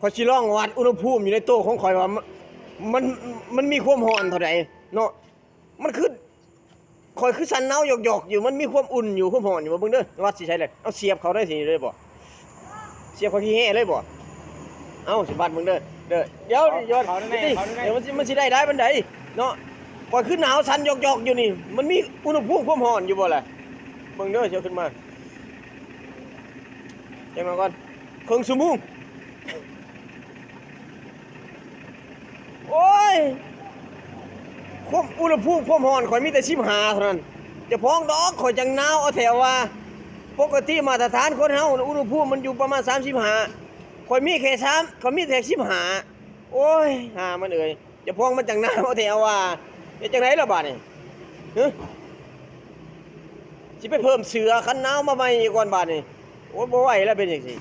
ข่อยสิลองวัดอุณหภูมิอยู่ในโต๊ะของข่อยว่ามันมันมีความร้อนเท่าใดเนาะมันคือข่อยคือสั่นหนาวหยอกๆอยู่มันมีความอุ่นอยู่ความร้อนอยู่บ่เบิ่งเด้อวัดสิใช้เลยเอาเสียบเข้าได้สิเลยบ่เสียบเข้าที่แห่เลยบ่เอาสิบัดเบิ่งเด้อเดี๋ยวย้อนเดี๋ยวมันสิได้ปานใดเนาะข่อยคือหนาวสั่นหยอกๆอยู่นี่มันมีอุณหภูมิความร้อนอยู่บ่ล่ะเบิ่งเด้อเดี๋ยวขึ้นมาเดี๋ยวมาก่อนครึ่งชั่วโมงโอ้ยความอุณหภูมิความร้อนข่อยมีแต่15เท่านั้นจะพ้องดอกข่อยจังหนาวเอาแถวว่าปกติมาตรฐานคนเฮาอุณหภูมิมันอยู่ประมาณ35ข่อยมีแค่3ข่อยมีแต่15โอ้ยหามันเอ้ยจะพ้องมันจังหนาวเอาแถวว่าจะจังไดล่ะบาดนี้ฮะสิไปเพิ่มเสือคันหนาวมาใหม่ก่อนบาดนี้โอ้ยบ่ไหวแล้วเป็นจังซี่